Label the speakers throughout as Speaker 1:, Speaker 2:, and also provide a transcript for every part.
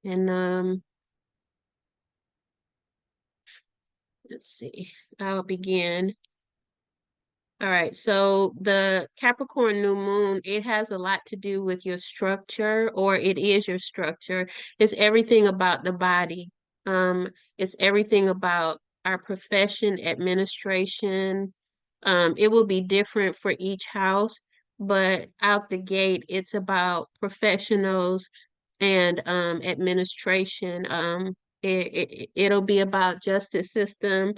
Speaker 1: And let's see, I'll begin. All right, so the Capricorn New Moon, it has a lot to do with your structure, or it is your structure. It's everything about the body. Um, it's everything about our profession, administration. It will be different for each house, but out the gate, it's about professionals and administration. It'll be about justice system,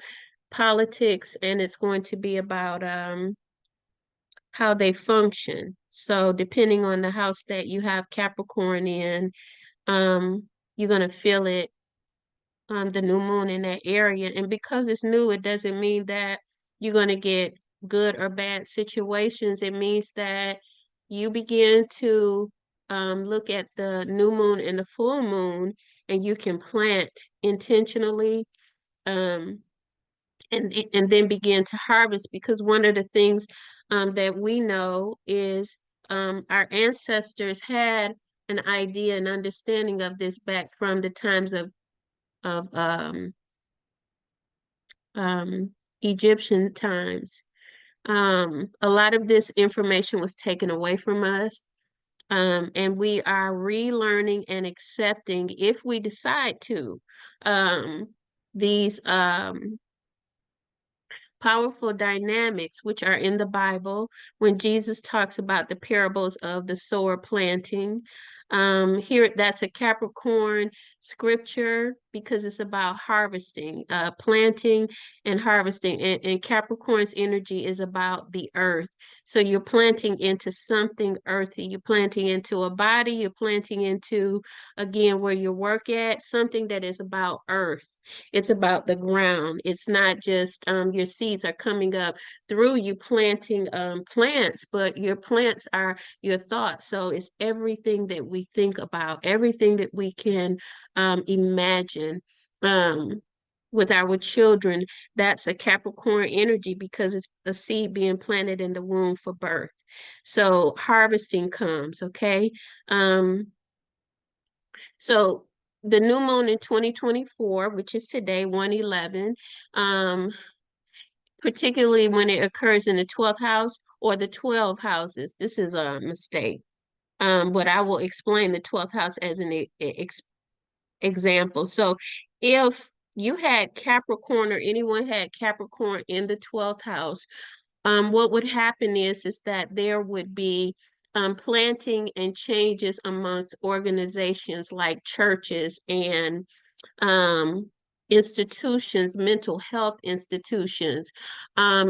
Speaker 1: politics, and it's going to be about how they function. So depending on the house that you have Capricorn in, you're gonna feel it the new moon in that area. And because it's new, it doesn't mean that you're gonna get good or bad situations. It means that you begin to look at the new moon and the full moon, and you can plant intentionally. Um, and then begin to harvest, because one of the things that we know is our ancestors had an idea and understanding of this back from the times of um, Egyptian times. A lot of this information was taken away from us, and we are relearning and accepting, if we decide to, um, these powerful dynamics which are in the Bible when Jesus talks about the parables of the sower planting. Here, that's a Capricorn scripture because it's about harvesting, planting and harvesting. And Capricorn's energy is about the earth. So you're planting into something earthy. You're planting into a body. You're planting into, again, where you work at, something that is about earth. It's about the ground. It's not just your seeds are coming up through you planting plants, but your plants are your thoughts. So it's everything that we think about, everything that we can imagine. With our children, that's a Capricorn energy because it's a seed being planted in the womb for birth. So harvesting comes, okay? So the new moon in 2024, which is today, 111, um, particularly when it occurs in the 12th house or the 12 houses, this is a mistake. But I will explain the 12th house as an example. So if you had Capricorn or anyone had Capricorn in the 12th house, what would happen is that there would be planting and changes amongst organizations like churches and um, institutions, mental health institutions.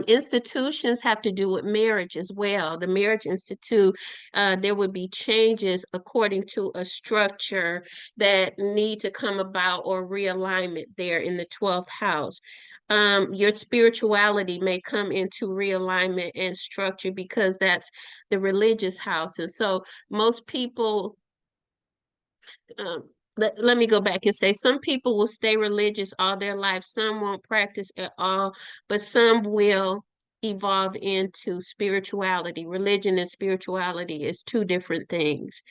Speaker 1: Institutions have to do with marriage as well. The Marriage Institute, there would be changes according to a structure that need to come about, or realignment there in the 12th house. Your spirituality may come into realignment and structure because that's the religious house. And so most people let me go back and say some people will stay religious all their life, some won't practice at all, but some will evolve into spirituality. Religion and spirituality is two different things.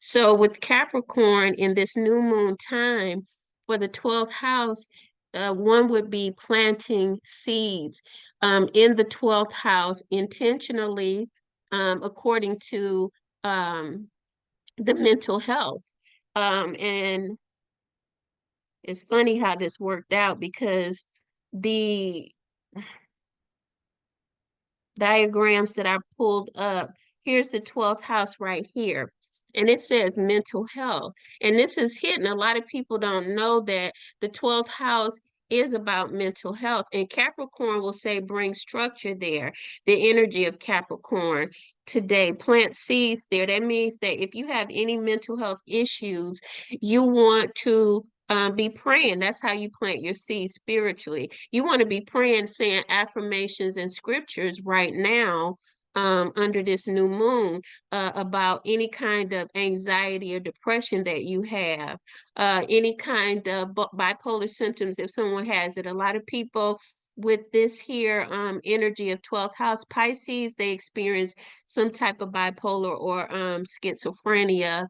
Speaker 1: So with Capricorn in this new moon time for the 12th house, one would be planting seeds in the 12th house intentionally, according to the mental health. And it's funny how this worked out because the diagrams that I pulled up, here's the 12th house right here. And it says mental health. And this is hidden. A lot of people don't know that the 12th house is about mental health. And Capricorn will say bring structure there, the energy of Capricorn today. Plant seeds there. That means that if you have any mental health issues, you want to be praying. That's how you plant your seeds spiritually. You want to be praying, saying affirmations and scriptures right now, under this new moon, about any kind of anxiety or depression that you have, any kind of bipolar symptoms if someone has it. A lot of people with this here energy of 12th house Pisces, they experience some type of bipolar or schizophrenia.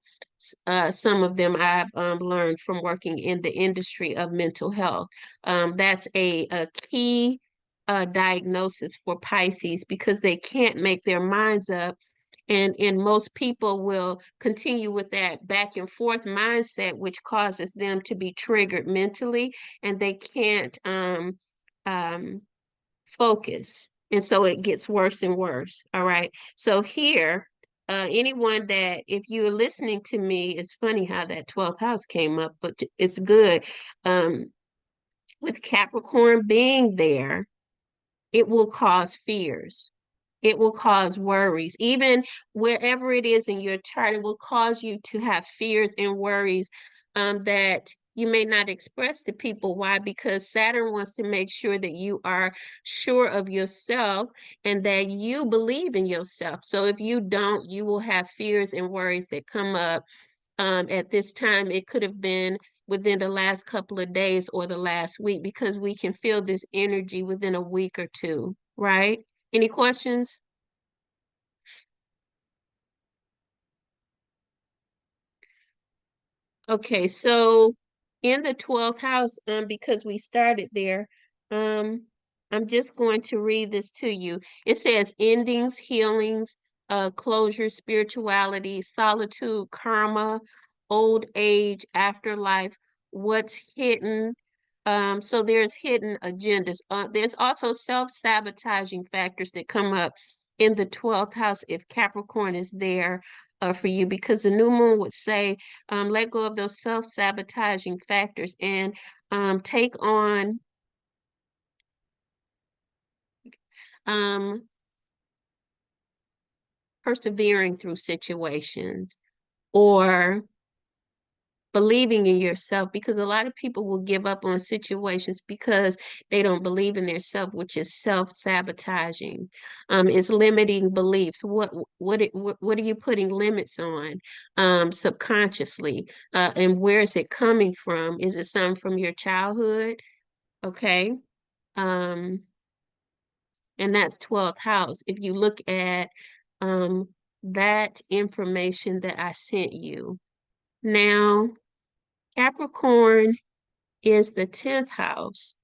Speaker 1: Some of them I've learned from working in the industry of mental health. That's a key diagnosis for Pisces because they can't make their minds up. And most people will continue with that back and forth mindset, which causes them to be triggered mentally, and they can't um, focus. And so it gets worse and worse. All right. So here, anyone that, if you're listening to me, it's funny how that 12th house came up, but it's good. With Capricorn being there, it will cause fears. It will cause worries. Even wherever it is in your chart, it will cause you to have fears and worries that you may not express to people. Why? Because Saturn wants to make sure that you are sure of yourself and that you believe in yourself. So if you don't, you will have fears and worries that come up. At this time, it could have been within the last couple of days or the last week because we can feel this energy within a week or two, right? Any questions? Okay, so in the 12th house, because we started there, um, I'm just going to read this to you. It says endings, healings, closure, spirituality, solitude, karma, old age, afterlife, what's hidden. So there's hidden agendas. There's also self-sabotaging factors that come up in the 12th house if Capricorn is there for you, because the new moon would say, let go of those self-sabotaging factors and take on um, persevering through situations or believing in yourself, because a lot of people will give up on situations because they don't believe in themselves, which is self-sabotaging. It's limiting beliefs. What are you putting limits on subconsciously? And where is it coming from? Is it something from your childhood? Okay. Um, and that's 12th house. If you look at um that information that I sent you. Now, Capricorn is the 10th house.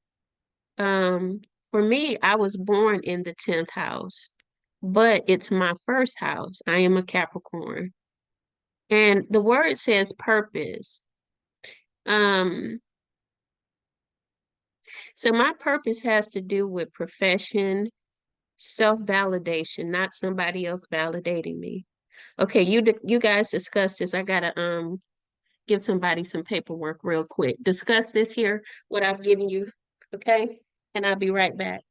Speaker 1: For me, I was born in the 10th house, but it's my first house. I am a Capricorn. And the word says purpose. Um, so my purpose has to do with profession, self-validation, not somebody else validating me. Okay, you guys discuss this. I gotta give somebody some paperwork real quick. Discuss this here, what I've given you, okay? And I'll be right back.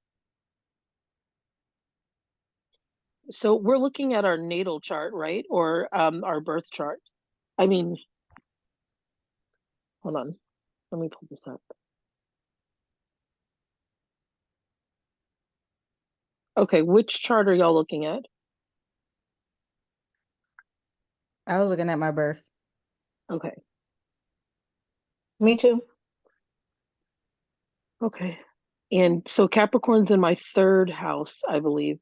Speaker 2: So we're looking at our natal chart, right? Or our birth chart. I mean, hold on. Let me pull this up. Okay, which chart are y'all looking at?
Speaker 3: I was looking at my birth.
Speaker 2: Okay.
Speaker 3: Me too.
Speaker 2: Okay. And so Capricorn's in my third house, I believe.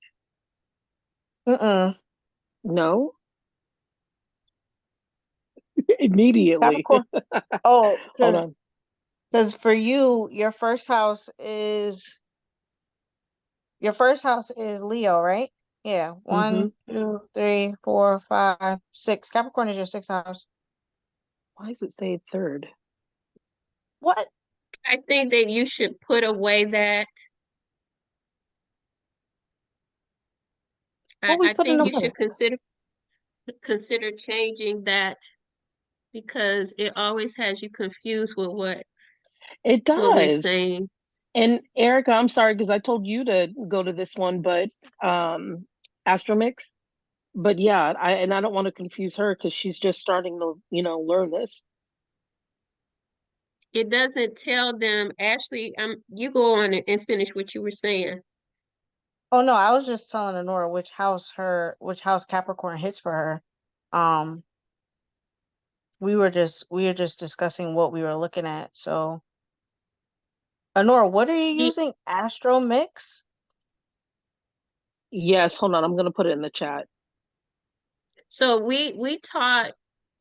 Speaker 3: Mm-mm.
Speaker 2: No? Immediately.
Speaker 3: Capricorn. Oh,
Speaker 2: Hold on.
Speaker 3: because for you, your first house is Leo, right? Yeah.
Speaker 2: Mm-hmm.
Speaker 3: 1, 2, 3, 4, 5, 6. Capricorn is your sixth house.
Speaker 2: Why does it say third?
Speaker 3: What?
Speaker 1: I think that you should put away that.
Speaker 3: What we
Speaker 1: I
Speaker 3: putting
Speaker 1: think you
Speaker 3: away?
Speaker 1: should consider changing that because it always has you confused with
Speaker 2: It
Speaker 1: what we're
Speaker 2: does.
Speaker 1: saying.
Speaker 2: And Erica, I'm sorry because I told you to go to this one, but Astromix. But yeah, I don't want to confuse her because she's just starting to, learn this.
Speaker 1: It doesn't tell them, Ashley, you go on and finish what you were saying.
Speaker 3: Oh no, I was just telling Honora which house Capricorn hits for her. Um, we were just discussing what we were looking at. So Honora, what are you
Speaker 1: Ye-
Speaker 3: using? Astro Mix?
Speaker 2: Yes, hold on. I'm gonna put it in the chat.
Speaker 1: So we taught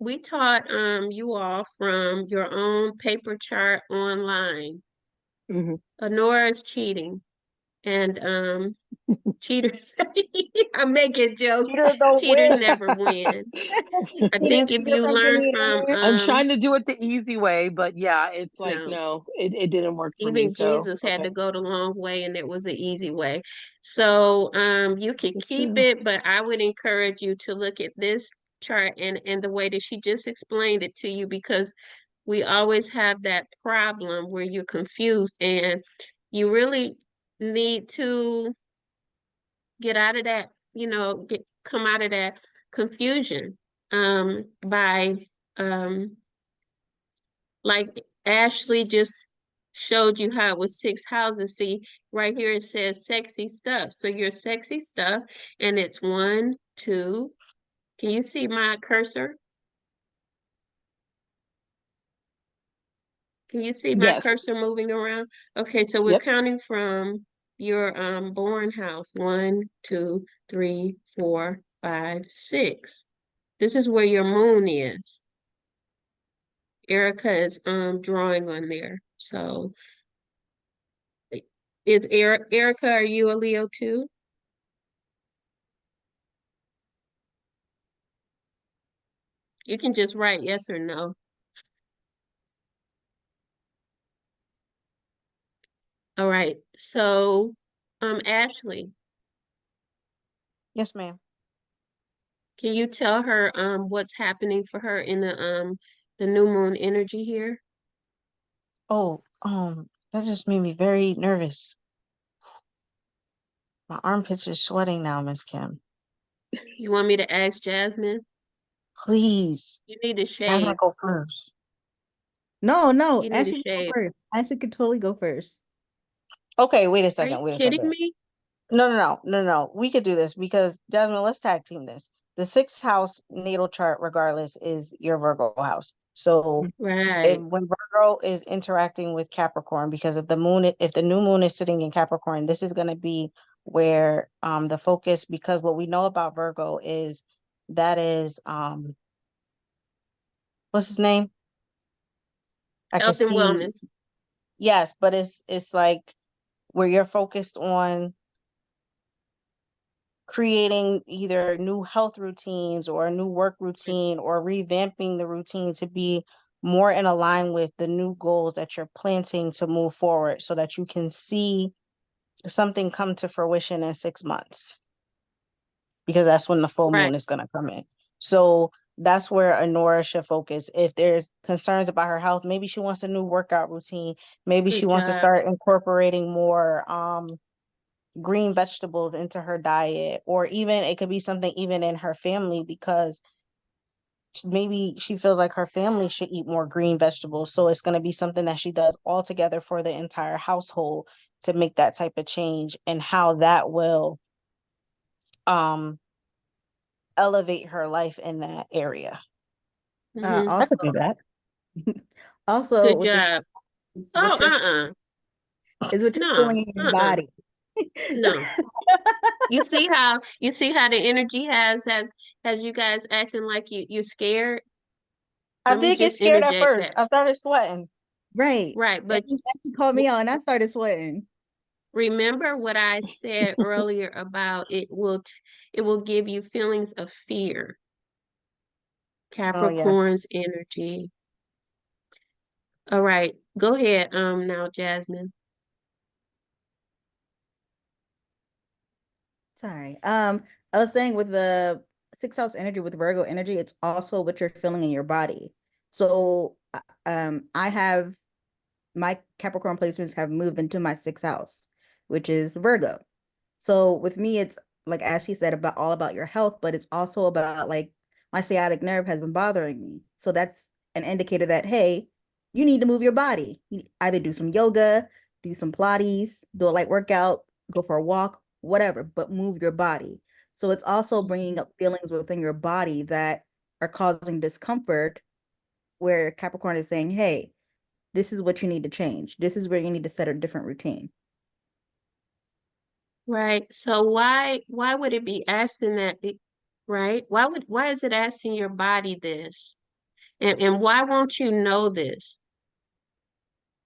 Speaker 1: you all from your own paper chart online.
Speaker 2: Hmm.
Speaker 1: Honora's cheating. And cheaters, I'm making jokes.
Speaker 3: Cheater don't
Speaker 1: Cheaters
Speaker 3: win.
Speaker 1: never win. I
Speaker 4: Cheater,
Speaker 1: think if
Speaker 4: cheater
Speaker 1: you
Speaker 4: from
Speaker 1: learn
Speaker 4: beneath
Speaker 1: from
Speaker 4: her.
Speaker 2: I'm trying to do it the easy way, but yeah, it's like
Speaker 1: no,
Speaker 2: no, it didn't work for me.
Speaker 1: even
Speaker 2: So
Speaker 1: Jesus had
Speaker 2: okay.
Speaker 1: to go the long way and it was an easy way. So you can
Speaker 2: It's
Speaker 1: keep
Speaker 2: true.
Speaker 1: it, but I would encourage you to look at this chart and the way that she just explained it to you, because we always have that problem where you're confused and you really need to get out of that, come out of that confusion by like Ashley just showed you how it was 6 houses. See, right here it says sexy stuff. So your sexy stuff, and it's one, two. Can you see my cursor? Can you see my
Speaker 2: Yes.
Speaker 1: cursor moving around? Okay, so we're
Speaker 2: Yep.
Speaker 1: counting from your born house. One, two, three, four, five, six. This is where your moon is. Erica is drawing on there. So is Erica, are you a Leo too? You can just write yes or no. All right. So Ashley,
Speaker 3: Yes, ma'am.
Speaker 1: can you tell her what's happening for her in the new moon energy here?
Speaker 3: Oh, that just made me very nervous. My armpits is sweating now, Miss Kim.
Speaker 1: You want me to ask Jasmine?
Speaker 3: Please.
Speaker 1: You need to
Speaker 3: Jasmine,
Speaker 1: shave.
Speaker 3: go first.
Speaker 4: No, no.
Speaker 1: You need to
Speaker 4: Ashley can go
Speaker 1: shave.
Speaker 4: first. Ashley could totally go first.
Speaker 3: Okay, wait a
Speaker 1: Are
Speaker 3: second.
Speaker 1: you
Speaker 3: Wait a
Speaker 1: kidding
Speaker 3: second.
Speaker 1: me?
Speaker 3: No. We could do this because Jasmine, let's tag team this. The sixth house natal chart, regardless, is your Virgo house. So if
Speaker 1: Right.
Speaker 3: when Virgo is interacting with Capricorn, because if the new moon is sitting in Capricorn, this is going to be where the focus, because what we know about Virgo is that is what's his name? I could
Speaker 1: Health and
Speaker 3: see,
Speaker 1: wellness.
Speaker 3: yes, but it's like where you're focused on creating either new health routines or a new work routine or revamping the routine to be more in align with the new goals that you're planting to move forward so that you can see something come to fruition in 6 months, because that's when the full
Speaker 1: Right.
Speaker 3: moon is going to come in. So that's where Honora should focus. If there's concerns about her health, maybe she wants a new workout routine. Maybe she
Speaker 1: Good
Speaker 3: wants to
Speaker 1: job.
Speaker 3: start incorporating more green vegetables into her diet, or even it could be something even in her family, because maybe she feels like her family should eat more green vegetables. So it's going to be something that she does all together for the entire household to make that type of change, and how that will um elevate her life in that area.
Speaker 1: Mm-hmm.
Speaker 3: I
Speaker 4: Also,
Speaker 3: could do that.
Speaker 4: also
Speaker 1: Good
Speaker 4: with this,
Speaker 1: job.
Speaker 4: it's
Speaker 1: Oh,
Speaker 4: what you're is what you're
Speaker 1: no,
Speaker 4: feeling in your body.
Speaker 1: no. You see how the energy has you guys acting like you're scared?
Speaker 3: I
Speaker 1: Let me
Speaker 3: did get
Speaker 1: just
Speaker 3: scared at
Speaker 1: interject
Speaker 3: first.
Speaker 1: that.
Speaker 3: I started sweating.
Speaker 4: Right.
Speaker 1: Right, but
Speaker 4: That called me out and I started sweating.
Speaker 1: remember what I said earlier about it will give you feelings of fear.
Speaker 3: Oh yes.
Speaker 1: Capricorn's energy. All right, go ahead now, Jasmine.
Speaker 4: Sorry. I was saying with the sixth house energy with Virgo energy, it's also what you're feeling in your body. So I have my Capricorn placements have moved into my sixth house, which is Virgo. So with me, it's like Ashley said about all about your health, but it's also about like my sciatic nerve has been bothering me. So that's an indicator that, hey, you need to move your body. You either do some yoga, do some Pilates, do a light workout, go for a walk, whatever, but move your body. So it's also bringing up feelings within your body that are causing discomfort, where Capricorn is saying, hey, this is what you need to change. This is where you need to set a different routine.
Speaker 1: Right. So why would it be asking that, right? Why is it asking your body this? And why won't you know this?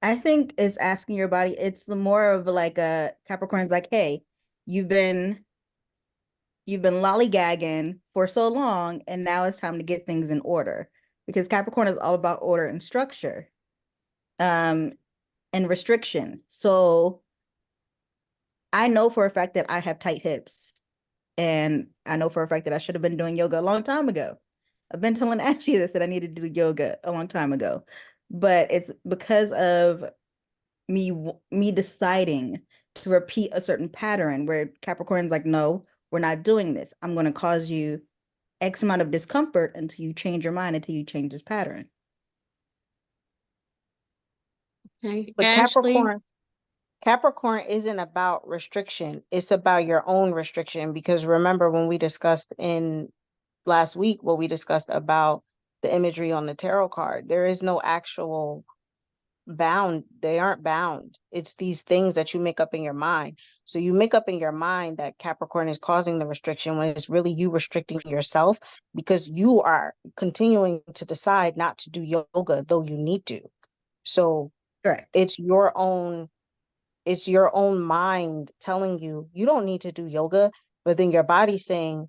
Speaker 4: I think it's asking your body, it's the more of like a Capricorn's like, hey, you've been lollygagging for so long, and now it's time to get things in order. Because Capricorn is all about order and structure, and restriction. So I know for a fact that I have tight hips, and I know for a fact that I should have been doing yoga a long time ago. I've been telling Ashley this, that I needed to do yoga a long time ago, but it's because of me deciding to repeat a certain pattern where Capricorn's like, no, we're not doing this. I'm going to cause you X amount of discomfort until you change your mind, until you change this pattern.
Speaker 1: Okay.
Speaker 3: But
Speaker 1: Ashley,
Speaker 3: Capricorn isn't about restriction. It's about your own restriction. Because remember when we discussed in last week, what we discussed about the imagery on the tarot card, there is no actual bound. They aren't bound. It's these things that you make up in your mind. So you make up in your mind that Capricorn is causing the restriction when it's really you restricting yourself because you are continuing to decide not to do yoga, though you need to. So
Speaker 4: Correct.
Speaker 3: it's your own mind telling you you don't need to do yoga, but then your body's saying,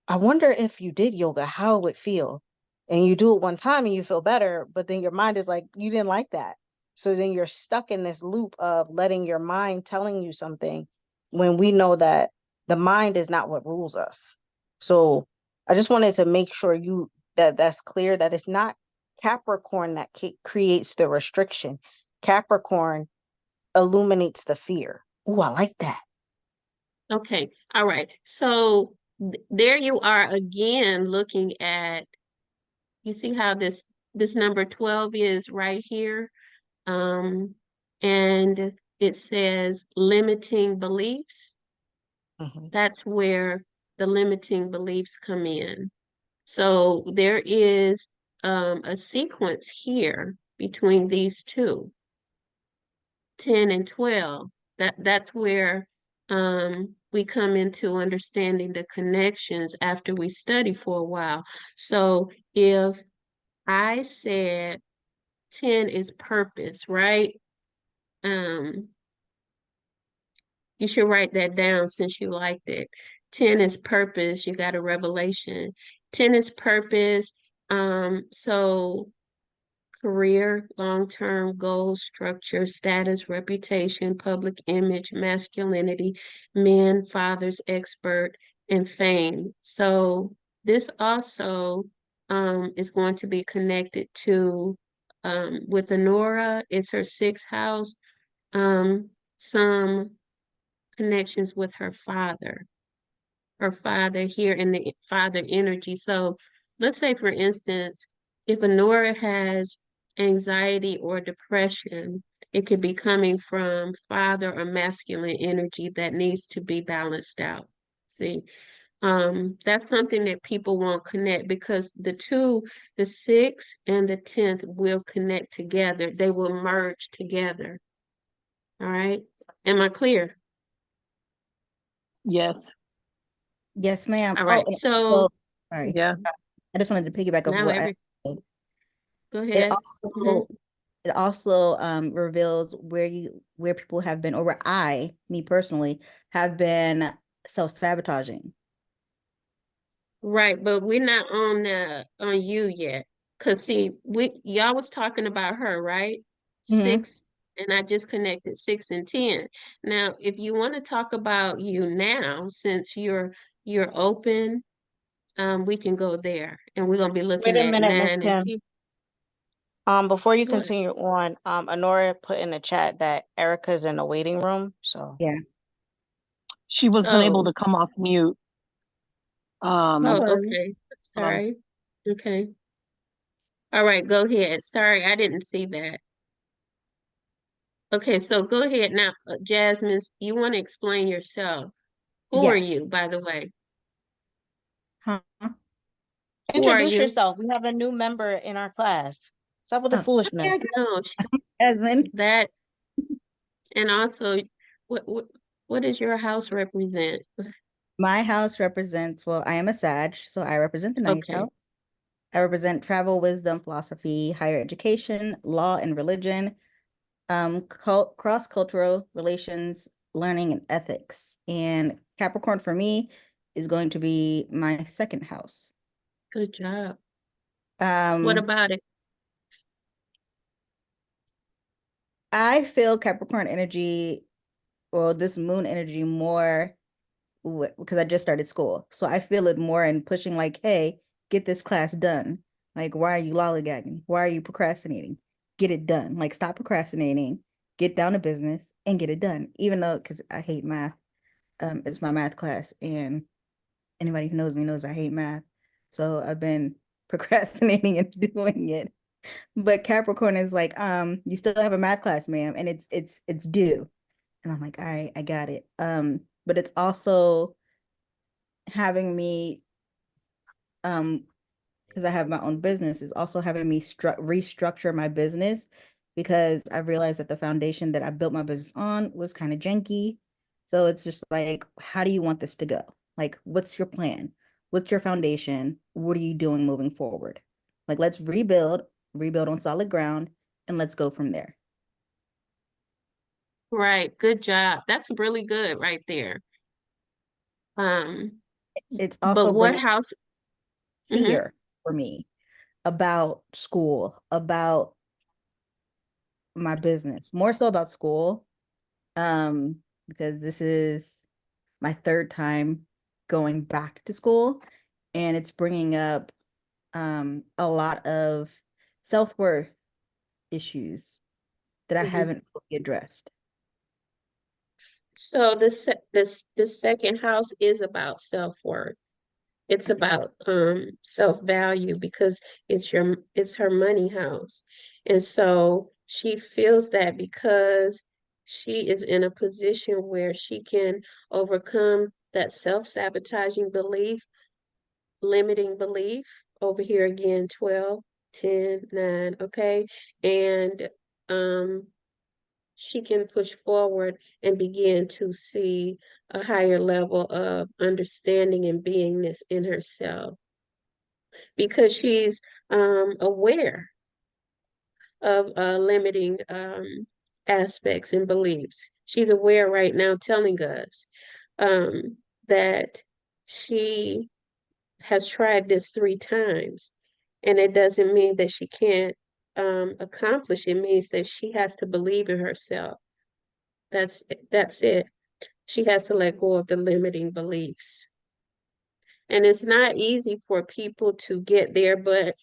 Speaker 3: I wonder if you did yoga, how it would feel. And you do it one time and you feel better, but then your mind is like, you didn't like that. So then you're stuck in this loop of letting your mind telling you something when we know that the mind is not what rules us. So I just wanted to make sure that's clear, that it's not Capricorn that creates the restriction. Capricorn illuminates the fear. Oh, I like that.
Speaker 1: okay. All right. So there you are again looking at, you see how this number 12 is right here? And it says limiting beliefs.
Speaker 3: Mhm.
Speaker 1: That's where the limiting beliefs come in. So there is a sequence here between these two, 10 and 12. That's where we come into understanding the connections after we study for a while. So if I said 10 is purpose, right? You should write that down since you liked it. 10 is purpose. You got a revelation. 10 is purpose. So career, long-term goals, structure, status, reputation, public image, masculinity, men, fathers, expert, and fame. So this also is going to be connected to with Honora, it's her sixth house, some connections with her father here in the father energy. So let's say, for instance, if Honora has anxiety or depression, it could be coming from father or masculine energy that needs to be balanced out. See, that's something that people won't connect because the 6th and the 10th will connect together. They will merge together. All right. Am I clear?
Speaker 2: Yes.
Speaker 4: Yes, ma'am.
Speaker 1: All
Speaker 4: Oh,
Speaker 1: right.
Speaker 4: and
Speaker 1: So
Speaker 4: also, sorry.
Speaker 2: Yeah.
Speaker 4: I just wanted to piggyback off
Speaker 1: now
Speaker 4: what I said.
Speaker 1: go
Speaker 4: It
Speaker 1: ahead.
Speaker 4: also it also reveals where people have been, or where me personally, have been self-sabotaging.
Speaker 1: Right, but we're not on you yet. Cause see, y'all was talking about her, right?
Speaker 4: Mm-hmm.
Speaker 1: 6, and I just connected 6 and 10. Now, if you want to talk about you now, since you're open, we can go there, and we're gonna be
Speaker 3: Wait
Speaker 1: looking
Speaker 3: a
Speaker 1: at
Speaker 3: minute, Miss
Speaker 1: 9 and
Speaker 3: Kim.
Speaker 1: 10.
Speaker 3: Before you
Speaker 1: What?
Speaker 3: continue on, Honora put in the chat that Erica's in the waiting room. So
Speaker 4: Yeah.
Speaker 2: She wasn't able
Speaker 1: Oh,
Speaker 2: to come off mute.
Speaker 3: no
Speaker 1: oh,
Speaker 3: worries.
Speaker 1: okay.
Speaker 2: Um,
Speaker 1: Sorry. Okay. All right, go ahead. Sorry, I didn't see that. Okay, so go ahead now, Jasmine. You want to explain yourself? Who are
Speaker 4: Yes.
Speaker 1: you, by the way?
Speaker 4: Huh?
Speaker 1: Who are
Speaker 3: Introduce
Speaker 1: you?
Speaker 3: yourself. We have a new member in our class. Stop with the
Speaker 4: Oh, yeah,
Speaker 3: foolishness.
Speaker 1: No,
Speaker 4: Jasmine.
Speaker 1: that, and also, what what what does your house represent?
Speaker 4: My house represents, well, I am a Sag, so I represent the ninth
Speaker 1: Okay,
Speaker 4: house. I represent travel, wisdom, philosophy, higher education, law and religion, cross-cultural relations, learning, and ethics. And Capricorn for me is going to be my second house.
Speaker 1: good job. What
Speaker 4: Um,
Speaker 1: about it?
Speaker 4: I feel Capricorn energy, or this moon energy more because I just started school. So I feel it more in pushing like, hey, get this class done. Like, why are you lollygagging? Why are you procrastinating? Get it done. Like, stop procrastinating, get down to business and get it done. Even though, because I hate math, it's my math class, and anybody who knows me knows I hate math. So I've been procrastinating and doing it. But Capricorn is like, you still have a math class, ma'am, and it's due. And I'm like, all right, I got it. But it's also having me, um, because I have my own business, is also having me restructure my business because I realized that the foundation that I built my business on was kind of janky. So it's just like, how do you want this to go? Like, what's your plan? What's your foundation? What are you doing moving forward? Like, let's rebuild on solid ground, and let's go from there.
Speaker 1: Right, good job. That's really good right there. Um,
Speaker 4: It's
Speaker 1: but
Speaker 4: also
Speaker 1: what
Speaker 4: bringing
Speaker 1: house? Hmm.
Speaker 4: fear for me about school, about my business, more so about school, um, because this is my third time going back to school, and it's bringing up a lot of self-worth issues that I
Speaker 1: Hmm.
Speaker 4: haven't fully addressed.
Speaker 1: So this second house is about self-worth. It's about self-value because it's her money house. And so she feels that because she is in a position where she can overcome that self-sabotaging belief, limiting belief, over here again, 12, 10, 9, okay? And um she can push forward and begin to see a higher level of understanding and beingness in herself because she's aware of limiting aspects and beliefs. She's aware right now, telling us that she has tried this 3 times, and it doesn't mean that she can't accomplish. It means that she has to believe in herself. That's it. She has to let go of the limiting beliefs. And it's not easy for people to get there, but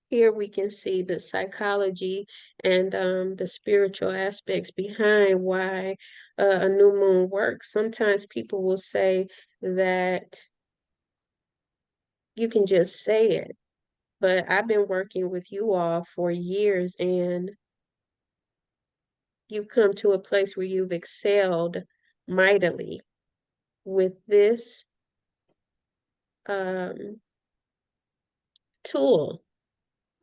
Speaker 1: here we can see the psychology and the spiritual aspects behind why a new moon works. Sometimes people will say that you can just say it, but I've been working with you all for years, and you've come to a place where you've excelled mightily with this um, tool,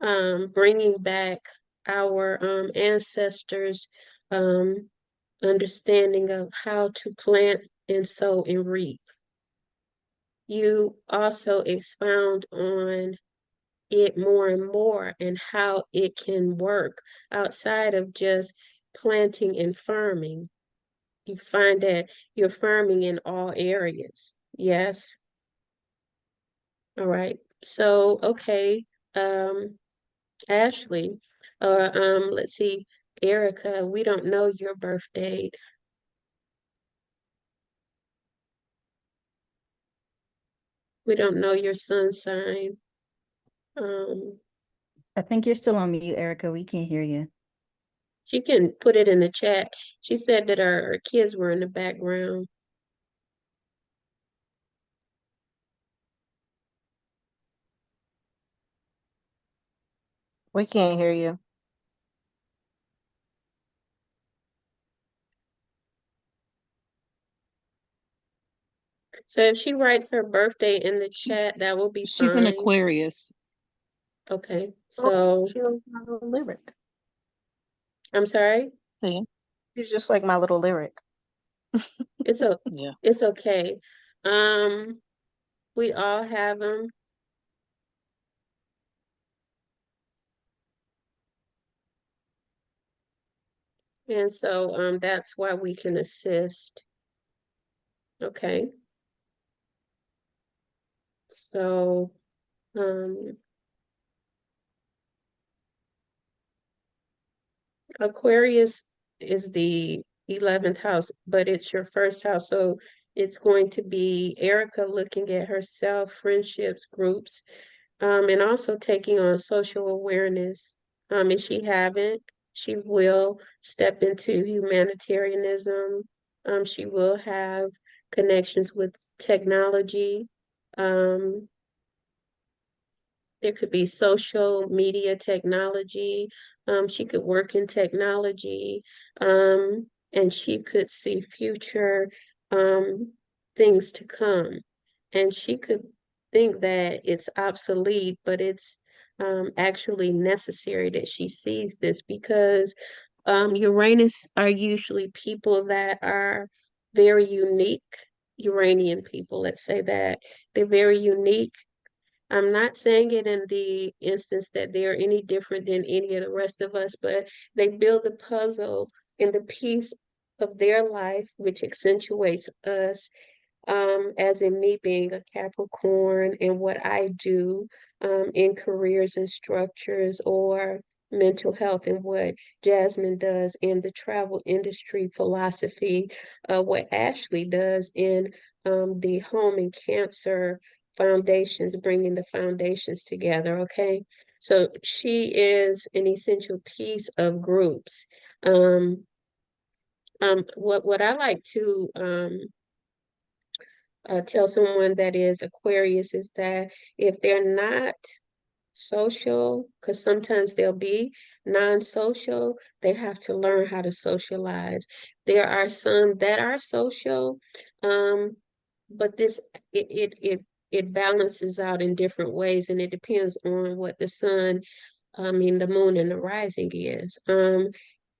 Speaker 1: bringing back our ancestors' um, understanding of how to plant and sow and reap. You also expound on it more and more and how it can work outside of just planting and farming. You find that you're farming in all areas. Yes. All right. So, okay. Um, Ashley, or let's see, Erica, we don't know your birth date. We don't know your sun sign. Um,
Speaker 4: I think you're still on mute, Erica. We can't hear you.
Speaker 1: she can put it in the chat. She said that her kids were in the background.
Speaker 3: We can't hear you.
Speaker 1: So if she writes her birthday in the chat, that will be
Speaker 2: She's an
Speaker 1: fine.
Speaker 2: Aquarius.
Speaker 1: Okay,
Speaker 3: Oh,
Speaker 1: so
Speaker 3: she was my little lyric.
Speaker 1: I'm sorry.
Speaker 2: See?
Speaker 3: She's just like my little lyric.
Speaker 1: It's o
Speaker 2: Yeah.
Speaker 1: it's okay. Um, we all have them. And so that's why we can assist. Okay. So um Aquarius is the 11th house, but it's your first house. So it's going to be Erica looking at herself, friendships, groups, and also taking on social awareness. If she haven't, she will step into humanitarianism. She will have connections with technology. Um, there could be social media technology. She could work in technology, and she could see future um, things to come. And she could think that it's obsolete, but it's actually necessary that she sees this because Uranus are usually people that are very unique. Uranian people, let's say that they're very unique. I'm not saying it in the instance that they're any different than any of the rest of us, but they build the puzzle in the piece of their life, which accentuates us, as in me being a Capricorn and what I do in careers and structures or mental health and what Jasmine does in the travel industry philosophy, what Ashley does in the home and cancer foundations, bringing the foundations together. Okay. So she is an essential piece of groups. What I like to tell someone that is Aquarius is that if they're not social, because sometimes they'll be non-social, they have to learn how to socialize. There are some that are social, um, but it balances out in different ways, and it depends on what the sun, I mean, the moon and the rising is.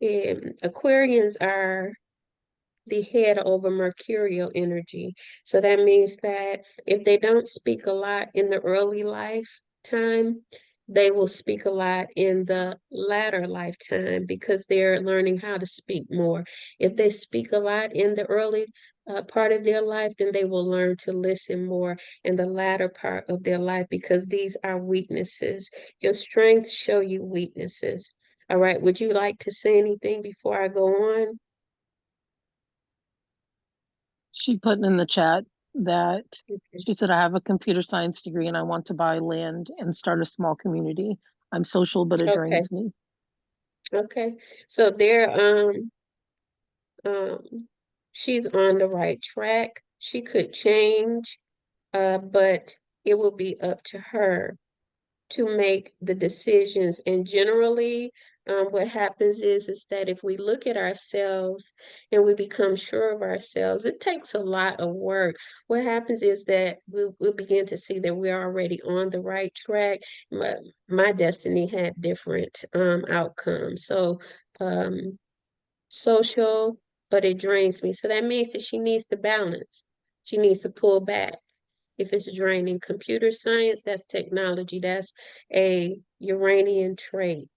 Speaker 1: Aquarians are the head over mercurial energy. So that means that if they don't speak a lot in the early lifetime, they will speak a lot in the latter lifetime because they're learning how to speak more. If they speak a lot in the early part of their life, then they will learn to listen more in the latter part of their life because these are weaknesses. Your strengths show you weaknesses. All right, would you like to say anything before I go on?
Speaker 2: She put in the chat that
Speaker 1: Okay.
Speaker 2: she said, I have a computer science degree and I want to buy land and start a small community. I'm social, but it
Speaker 1: Okay.
Speaker 2: drains me.
Speaker 1: Okay. So there, um, she's on the right track. She could change, but it will be up to her to make the decisions. And generally, what happens is that if we look at ourselves and we become sure of ourselves, it takes a lot of work. What happens is that we'll begin to see that we're already on the right track. My destiny had different outcomes. So social, but it drains me. So that means that she needs to balance. She needs to pull back if it's draining. Computer science, that's technology, that's a Uranian trait.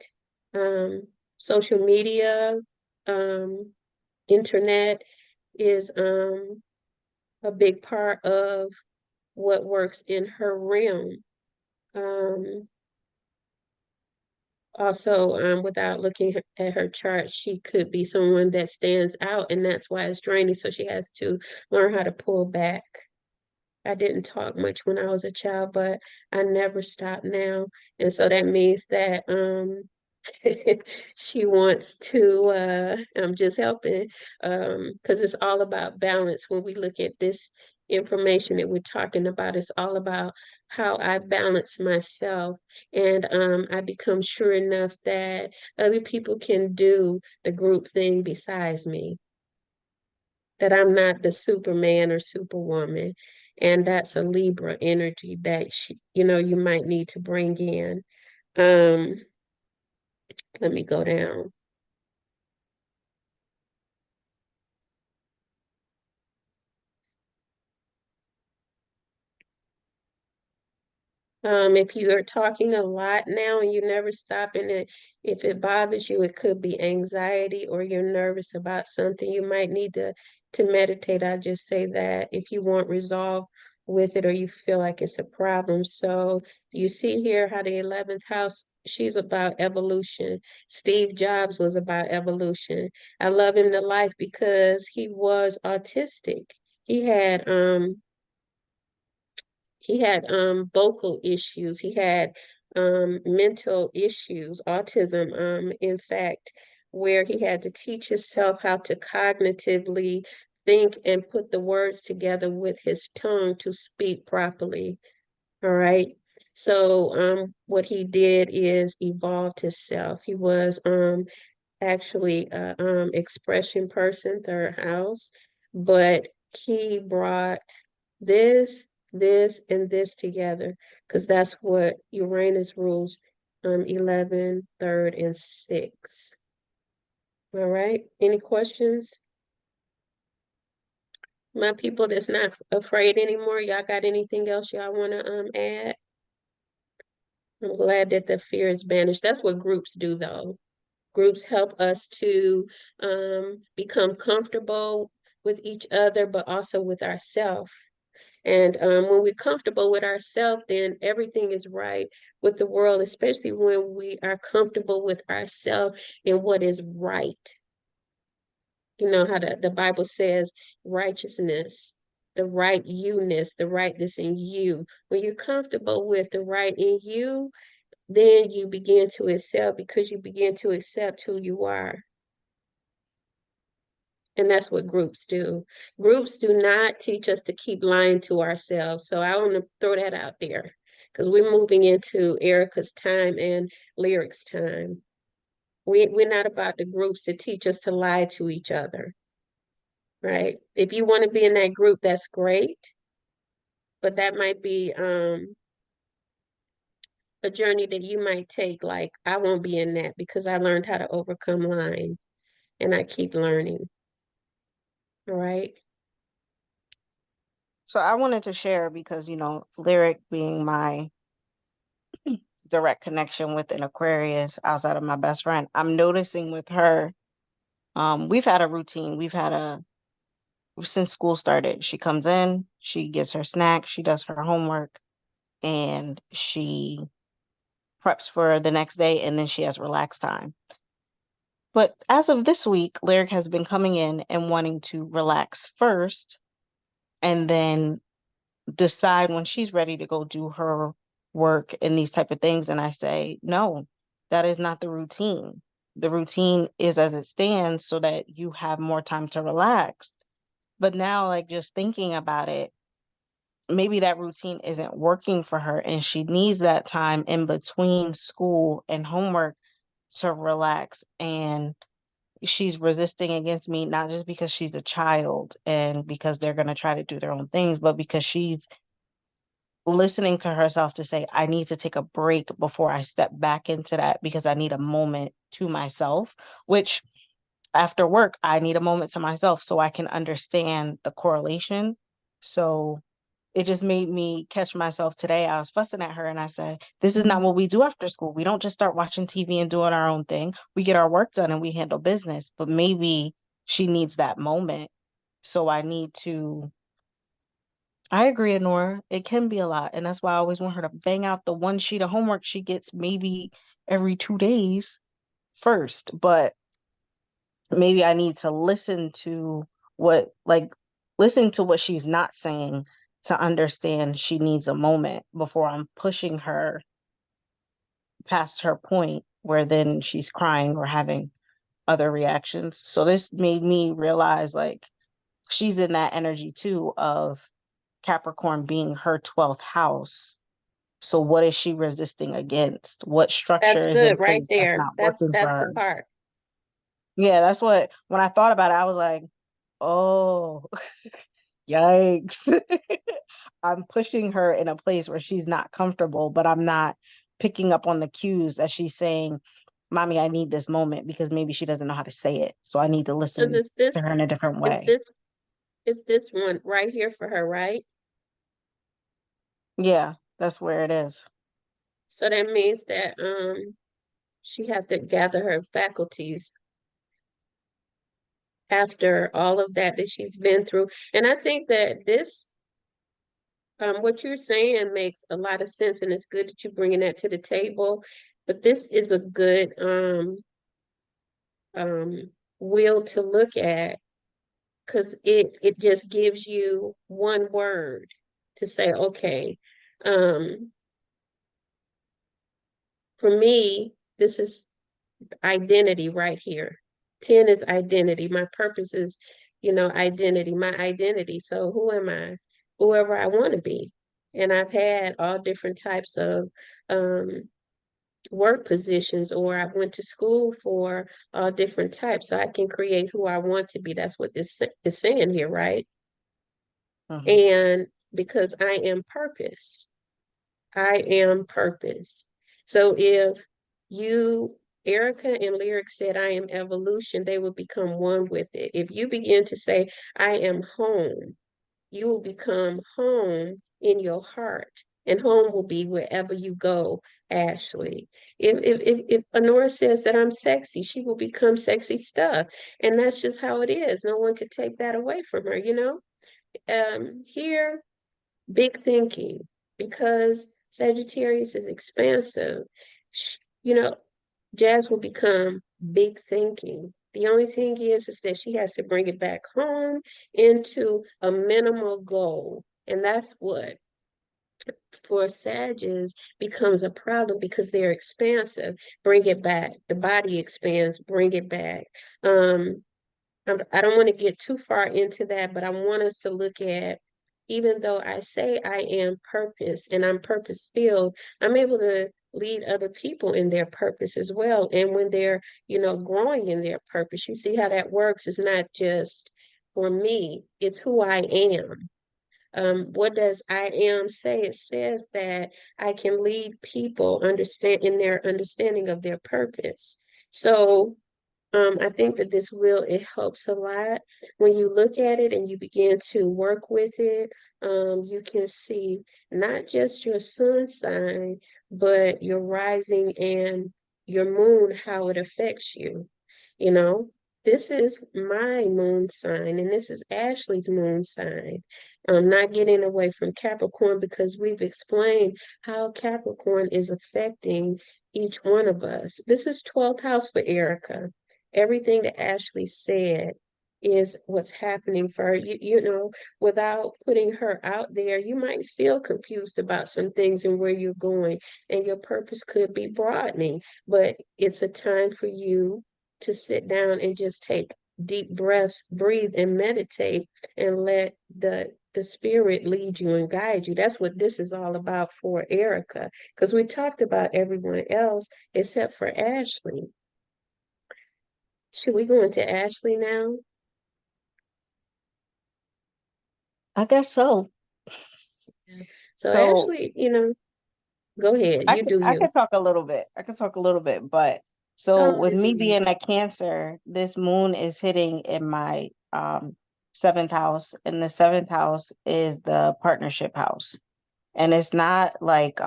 Speaker 1: Um, Social media, um, internet is a big part of what works in her realm. Um, Also, without looking at her chart, she could be someone that stands out, and that's why it's draining. So she has to learn how to pull back. I didn't talk much when I was a child, but I never stop now. And so that means that she wants to I'm just helping because it's all about balance when we look at this information that we're talking about. It's all about how I balance myself and I become sure enough that other people can do the group thing besides me, that I'm not the Superman or Superwoman. And that's a Libra energy that you might need to bring in. Um, let me go down. If you are talking a lot now and you never stop and if it bothers you, it could be anxiety or you're nervous about something. You might need to meditate. I just say that if you want resolve with it or you feel like it's a problem. So you see here how the 11th house, she's about evolution. Steve Jobs was about evolution. I love him to life because he was autistic. He had vocal issues. He had mental issues, autism, in fact, where he had to teach himself how to cognitively think and put the words together with his tongue to speak properly. All right. So what he did is evolved himself. He was actually a expression person, third house, but he brought this, this, and this together because that's what Uranus rules 11, third, and 6. All right. Any questions? My people that's not afraid anymore, y'all got anything else y'all want to add? I'm glad that the fear is banished. That's what groups do, though. Groups help us to become comfortable with each other, but also with ourselves. And when we're comfortable with ourselves, then everything is right with the world, especially when we are comfortable with ourselves and what is right. You know how the Bible says righteousness, the right you-ness, the rightness in you. When you're comfortable with the right in you, then you begin to accept because you begin to accept who you are. And that's what groups do. Groups do not teach us to keep lying to ourselves. So I want to throw that out there because we're moving into Erica's time and Lyric's time. We're not about the groups that teach us to lie to each other, right? If you want to be in that group, that's great. But that might be a journey that you might take. Like, I won't be in that because I learned how to overcome lying and I keep learning. All right.
Speaker 3: So I wanted to share because, Lyric being my direct connection with an Aquarius outside of my best friend, I'm noticing with her, we've had a routine. Since school started, she comes in, she gets her snack, she does her homework, and she preps for the next day, and then she has relaxed time. But as of this week, Lyric has been coming in and wanting to relax first and then decide when she's ready to go do her work and these type of things. And I say, no, that is not the routine. The routine is as it stands so that you have more time to relax. But now, like just thinking about it, maybe that routine isn't working for her and she needs that time in between school and homework to relax. And she's resisting against me, not just because she's a child and because they're going to try to do their own things, but because she's listening to herself to say, I need to take a break before I step back into that because I need a moment to myself, which after work, I need a moment to myself so I can understand the correlation. So it just made me catch myself today. I was fussing at her and I said, this is not what we do after school. We don't just start watching TV and doing our own thing. We get our work done and we handle business, but maybe she needs that moment. So I agree, Anora. It can be a lot. And that's why I always want her to bang out the one sheet of homework she gets maybe every 2 days first. But maybe I need to listen to what she's not saying to understand she needs a moment before I'm pushing her past her point where then she's crying or having other reactions. So this made me realize like she's in that energy too of Capricorn being her 12th house. So what is she resisting against? What
Speaker 1: That's
Speaker 3: structure is in
Speaker 1: good right
Speaker 3: place that's
Speaker 1: there.
Speaker 3: not
Speaker 1: That's
Speaker 3: working for
Speaker 1: that's the
Speaker 3: her?
Speaker 1: part.
Speaker 3: Yeah, that's what, when I thought about it, I was like, oh, yikes. I'm pushing her in a place where she's not comfortable, but I'm not picking up on the cues that she's saying, "Mommy, I need this moment," because maybe she doesn't know how to say it. So I need to
Speaker 1: Because
Speaker 3: listen to her in a different way.
Speaker 1: it's this one right here for her, right?
Speaker 3: Yeah, that's where it is.
Speaker 1: So that means that she had to gather her faculties after all of that she's been through. And I think that this what you're saying makes a lot of sense, and it's good that you're bringing that to the table. But this is a good wheel to look at, because it just gives you one word to say, okay, um, for me, this is identity right here. 10 is identity. My purpose is, identity, my identity. So who am I? Whoever I want to be. And I've had all different types of um, work positions, or I went to school for all different types, so I can create who I want to be. That's what this is saying here, right?
Speaker 3: Mhm.
Speaker 1: And because I am purpose. I am purpose. So if you, Erica and Lyric said, I am evolution, they will become one with it. If you begin to say, I am home, you will become home in your heart, and home will be wherever you go, Ashley. If Honora says that I'm sexy, she will become sexy stuff. And that's just how it is. No one could take that away from her, Here, big thinking, because Sagittarius is expansive. You know, Jazz will become big thinking. The only thing is that she has to bring it back home into a minimal goal. And that's what for Sages becomes a problem, because they're expansive. Bring it back. The body expands, bring it back. I don't want to get too far into that, but I want us to look at, even though I say I am purpose and I'm purpose filled, I'm able to lead other people in their purpose as well. And when they're, growing in their purpose, you see how that works. It's not just for me, it's who I am. What does I am say? It says that I can lead people understand in their understanding of their purpose. So I think that this will, it helps a lot. When you look at it and you begin to work with it, you can see not just your sun sign, but your rising and your moon, how it affects you. You know, this is my moon sign, and this is Ashley's moon sign. I'm not getting away from Capricorn, because we've explained how Capricorn is affecting each one of us. This is 12th house for Erica. Everything that Ashley said is what's happening for her. Without putting her out there, you might feel confused about some things and where you're going, and your purpose could be broadening, but it's a time for you to sit down and just take deep breaths, breathe and meditate, and let the spirit lead you and guide you. That's what this is all about for Erica, because we talked about everyone else except for Ashley. Should we go into Ashley now?
Speaker 3: I guess so.
Speaker 1: So
Speaker 3: So
Speaker 1: Ashley, go ahead.
Speaker 3: I
Speaker 1: You
Speaker 3: could
Speaker 1: do
Speaker 3: I
Speaker 1: you.
Speaker 3: could talk a little bit. I could talk a little bit, but so with me
Speaker 1: Um,
Speaker 3: being a Cancer, this moon is hitting in my seventh house, and the seventh house is the partnership house. And it's not like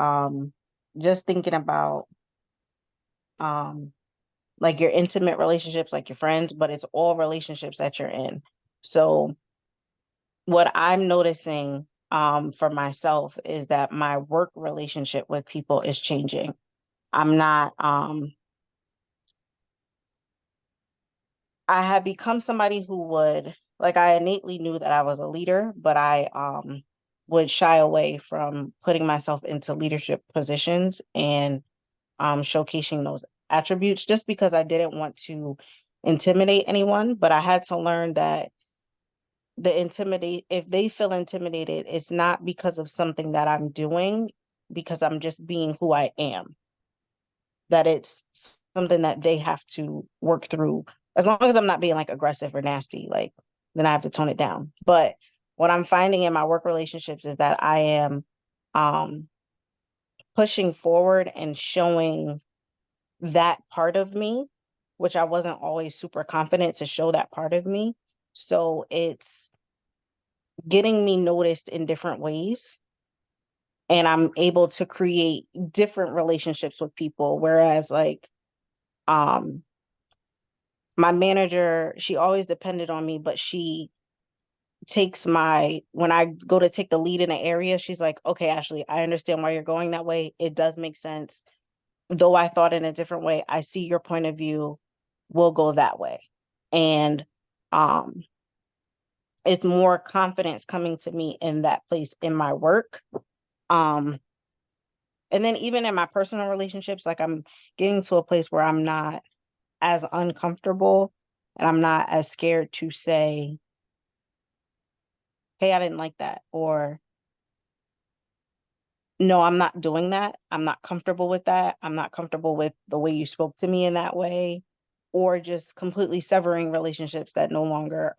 Speaker 3: just thinking about um like your intimate relationships, like your friends, but it's all relationships that you're in. So what I'm noticing for myself is that my work relationship with people is changing. I'm not I have become somebody who would, like, I innately knew that I was a leader, but I would shy away from putting myself into leadership positions and showcasing those attributes, just because I didn't want to intimidate anyone. But I had to learn that if they feel intimidated, it's not because of something that I'm doing, because I'm just being who I am, that it's something that they have to work through. As long as I'm not being like aggressive or nasty, like, then I have to tone it down. But what I'm finding in my work relationships is that I am um pushing forward and showing that part of me, which I wasn't always super confident to show that part of me. So it's getting me noticed in different ways. And I'm able to create different relationships with people. Whereas like my manager, she always depended on me, but she takes when I go to take the lead in an area, she's like, okay, Ashley, I understand why you're going that way. It does make sense. Though I thought in a different way, I see your point of view. We'll go that way. And um, it's more confidence coming to me in that place in my work. Um, and then even in my personal relationships, like I'm getting to a place where I'm not as uncomfortable and I'm not as scared to say, hey, I didn't like that, or no, I'm not doing that. I'm not comfortable with that. I'm not comfortable with the way you spoke to me in that way, or just completely severing relationships that no longer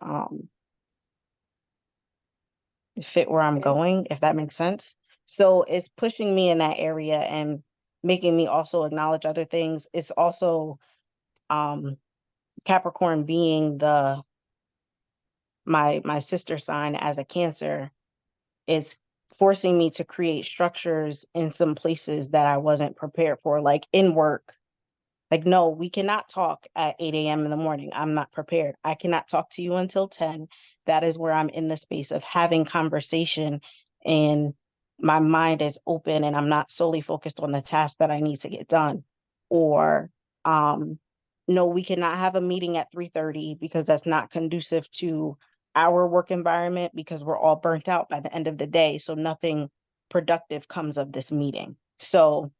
Speaker 3: fit where I'm
Speaker 1: Okay.
Speaker 3: going, if that makes sense. So it's pushing me in that area and making me also acknowledge other things. It's also um Capricorn being the my sister sign as a Cancer is forcing me to create structures in some places that I wasn't prepared for, like in work. Like, no, we cannot talk at 8 a.m. in the morning. I'm not prepared. I cannot talk to you until 10. That is where I'm in the space of having conversation and my mind is open and I'm not solely focused on the task that I need to get done. Or no, we cannot have a meeting at 3:30 because that's not conducive to our work environment because we're all burnt out by the end of the day. So nothing productive comes of this meeting. So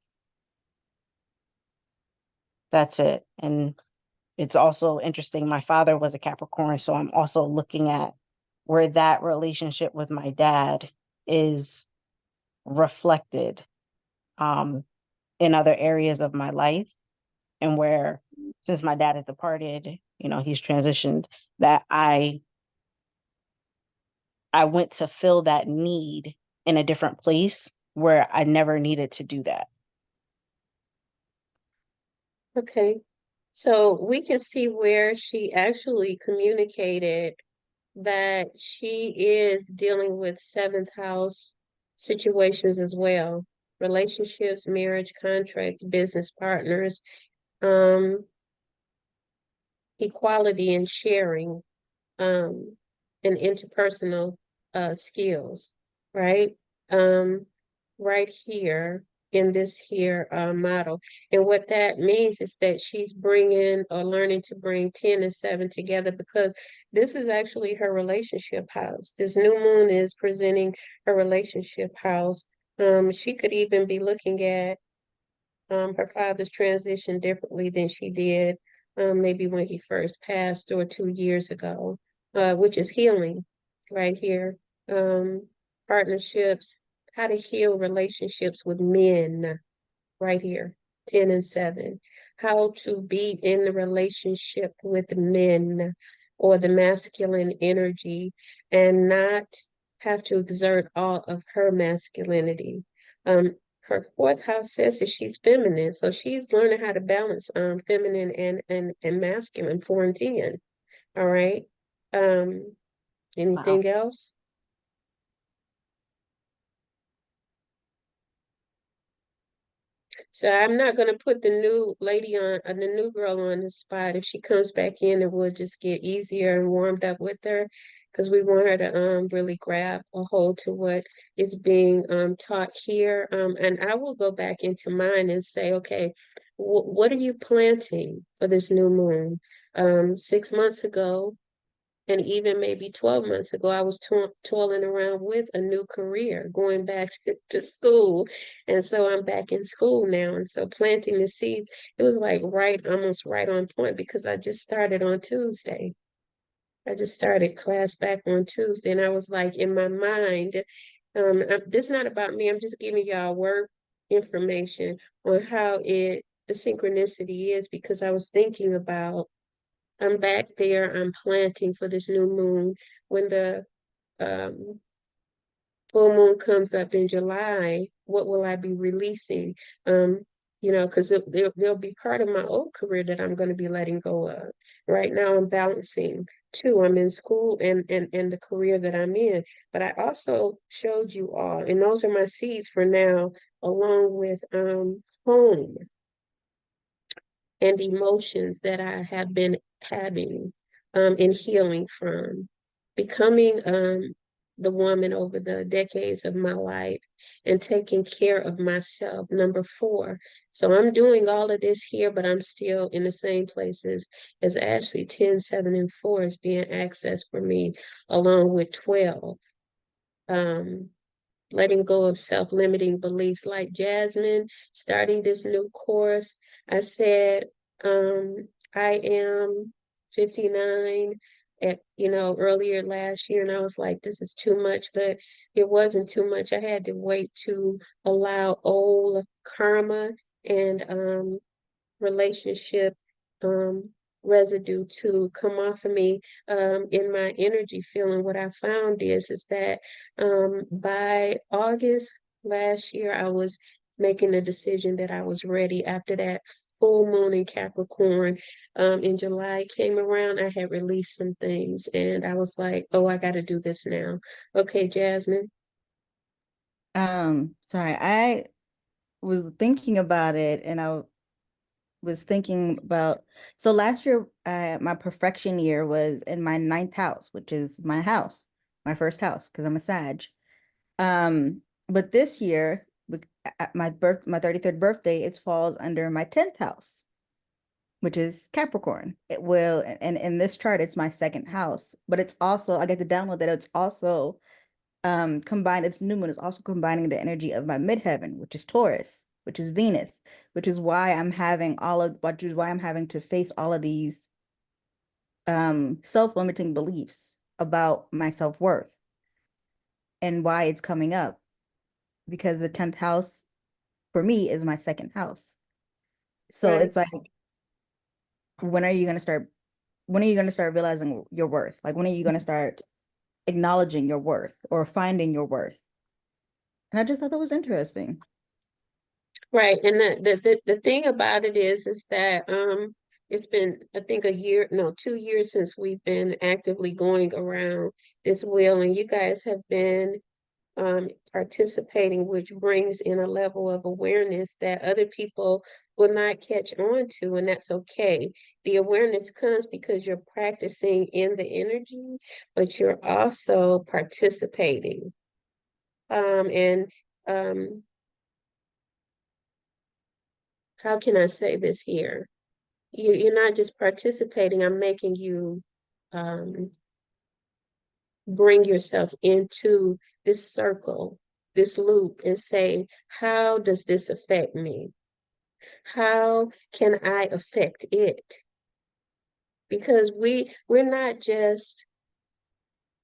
Speaker 3: that's it. And it's also interesting. My father was a Capricorn, so I'm also looking at where that relationship with my dad is reflected um, in other areas of my life, and where since my dad has departed, he's transitioned, that I went to fill that need in a different place where I never needed to do that.
Speaker 1: Okay. So we can see where she actually communicated that she is dealing with seventh house situations as well. Relationships, marriage, contracts, business partners, um, equality and sharing, um, and interpersonal skills, right? Um, right here in this here model. And what that means is that she's bringing or learning to bring 10 and 7 together because this is actually her relationship house. This new moon is presenting her relationship house. She could even be looking at her father's transition differently than she did maybe when he first passed or 2 years ago, which is healing right here. Um, Partnerships, how to heal relationships with men right here, 10 and 7. How to be in the relationship with men or the masculine energy and not have to exert all of her masculinity. Her fourth house says that she's feminine, so she's learning how to balance feminine and masculine, 4 and 10. All right. Um,
Speaker 3: Wow.
Speaker 1: Anything else? So I'm not gonna put the new lady on, the new girl on the spot. If she comes back in, it will just get easier and warmed up with her, because we want her to really grab a hold to what is being taught here. And I will go back into mine and say, okay, what are you planting for this new moon? 6 months ago, and even maybe 12 months ago, I was toiling around with a new career, going back to school. And so I'm back in school now. And so planting the seeds, it was like almost right on point because I just started on Tuesday. I just started class back on Tuesday. And I was like, in my mind, this is not about me. I'm just giving y'all work information on how the synchronicity is, because I was thinking about I'm back there. I'm planting for this new moon. When the um, full moon comes up in July, what will I be releasing? Because there'll be part of my old career that I'm going to be letting go of. Right now, I'm balancing two. I'm in school and the career that I'm in. But I also showed you all, and those are my seeds for now, along with home and emotions that I have been having and healing from, becoming the woman over the decades of my life and taking care of myself. Number four. So I'm doing all of this here, but I'm still in the same places as Ashley. 10, 7, and 4 is being accessed for me, along with 12. Um, Letting go of self-limiting beliefs, like Jasmine starting this new course. I said, I am 59 earlier last year, and I was like, this is too much, but it wasn't too much. I had to wait to allow old karma and relationship um, residue to come off of me in my energy feeling. What I found is that by August last year, I was making a decision that I was ready. After that full moon in Capricorn in July came around, I had released some things and I was like, oh, I got to do this now. Okay, Jasmine.
Speaker 4: Sorry, I was thinking about it and I was thinking about, so last year, my perfection year was in my ninth house, which is my house, my first house, because I'm a Sag. But this year, at my 33rd birthday, it falls under my 10th house, which is Capricorn. It will, and in this chart, it's my second house, but it's also, I get to download that it's also combined, its new moon is also combining the energy of my midheaven, which is Taurus, which is Venus, which is why I'm having to face all of these self-limiting beliefs about my self-worth and why it's coming up, because the 10th house for me is my second house. So
Speaker 1: Right.
Speaker 4: it's like, when are you going to start realizing your worth? Like, when are you going to start acknowledging your worth or finding your worth? And I just thought that was interesting.
Speaker 1: Right. And the thing about it is that it's been, I think, 2 years since we've been actively going around this wheel, and you guys have been participating, which brings in a level of awareness that other people will not catch on to, and that's okay. The awareness comes because you're practicing in the energy, but you're also participating. And how can I say this here? You're not just participating, I'm making you um, bring yourself into this circle, this loop, and say, how does this affect me? How can I affect it? Because we're not just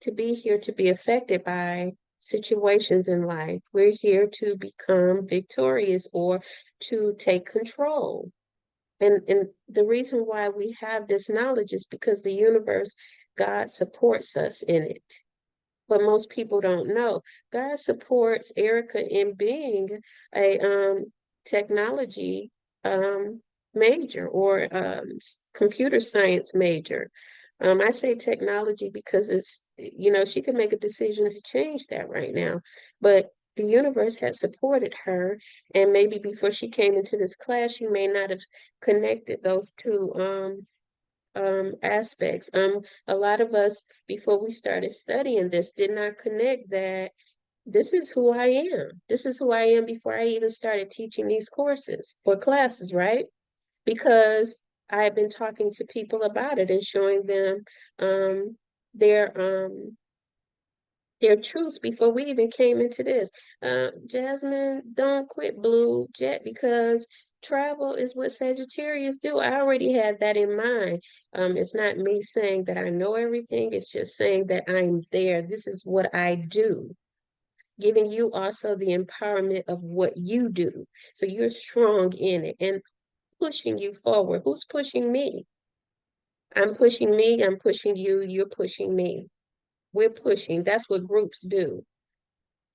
Speaker 1: to be here to be affected by situations in life. We're here to become victorious or to take control. And the reason why we have this knowledge is because the universe, God supports us in it. But most people don't know. God supports Erica in being a technology major or computer science major. I say technology because she can make a decision to change that right now. But the universe has supported her, and maybe before she came into this class, she may not have connected those two aspects. A lot of us, before we started studying this, did not connect that this is who I am. This is who I am before I even started teaching these courses or classes, right? Because I had been talking to people about it and showing them um, their truths before we even came into this. Jasmine, don't quit Blue Jet because travel is what Sagittarius do. I already had that in mind. It's not me saying that I know everything. It's just saying that I'm there. This is what I do. Giving you also the empowerment of what you do. So you're strong in it and pushing you forward. Who's pushing me? I'm pushing me. I'm pushing you. You're pushing me. We're pushing. That's what groups do.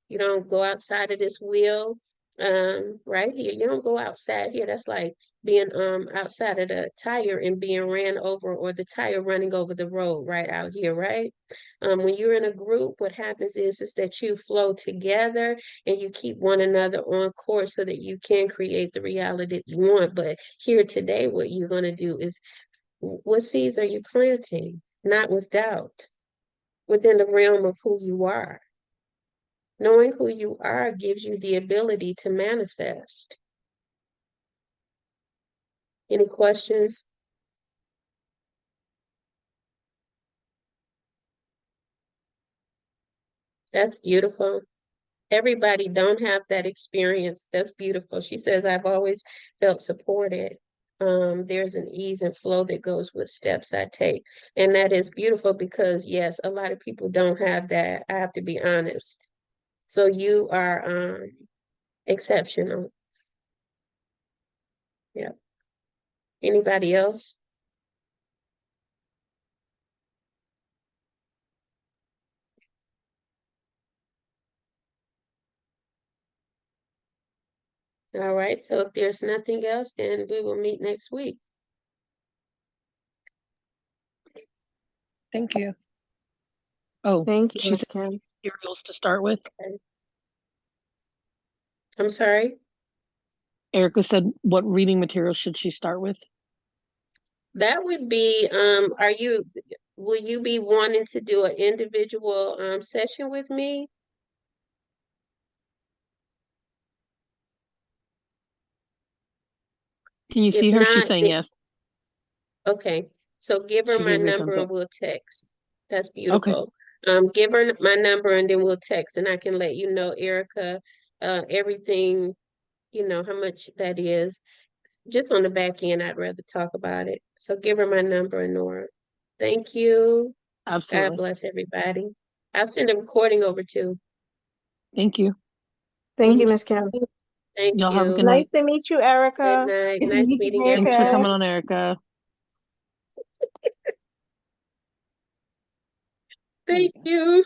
Speaker 1: You don't go outside of this wheel right here. You don't go outside here. That's like being outside of the tire and being ran over, or the tire running over the road right out here, right? When you're in a group, what happens is that you flow together and you keep one another on course so that you can create the reality that you want. But here today, what you're going to do is, what seeds are you planting? Not with doubt, within the realm of who you are. Knowing who you are gives you the ability to manifest. Any questions? That's beautiful. Everybody don't have that experience. That's beautiful. She says, I've always felt supported. There's an ease and flow that goes with steps I take. And that is beautiful because, yes, a lot of people don't have that. I have to be honest. So you are exceptional. Yeah. Anybody else? All right. So if there's nothing else, then we will meet next week.
Speaker 2: Thank you. Oh,
Speaker 3: Thank you,
Speaker 2: she
Speaker 3: Miss
Speaker 2: said
Speaker 3: Kim.
Speaker 2: materials to start with.
Speaker 1: I'm sorry.
Speaker 2: Erica said, what reading materials should she start with?
Speaker 1: That would be, will you be wanting to do an individual session with me?
Speaker 2: Can you
Speaker 1: If
Speaker 2: see her? She's
Speaker 1: not,
Speaker 2: saying
Speaker 1: then,
Speaker 2: yes.
Speaker 1: okay. So give her
Speaker 2: She
Speaker 1: my
Speaker 2: gave me a thumbs
Speaker 1: number
Speaker 2: up.
Speaker 1: and we'll text. That's
Speaker 2: Okay.
Speaker 1: beautiful. Give her my number and then we'll text, and I can let you know, Erica, everything, how much that is. Just on the back end, I'd rather talk about it. So give her my number, and Nora. Thank you. God
Speaker 2: Absolutely.
Speaker 1: bless everybody. I'll send a recording over too.
Speaker 2: Thank you.
Speaker 3: Thank you, Miss Kim.
Speaker 1: Thank
Speaker 2: Y'all have a
Speaker 1: you.
Speaker 2: good night.
Speaker 3: Nice to meet you,
Speaker 1: Good
Speaker 3: Erica.
Speaker 1: night.
Speaker 4: Nice to
Speaker 1: Nice
Speaker 4: meet you,
Speaker 1: meeting
Speaker 2: Thanks for
Speaker 1: everybody.
Speaker 2: coming
Speaker 4: Erica.
Speaker 2: on, Erica.
Speaker 1: Thank you.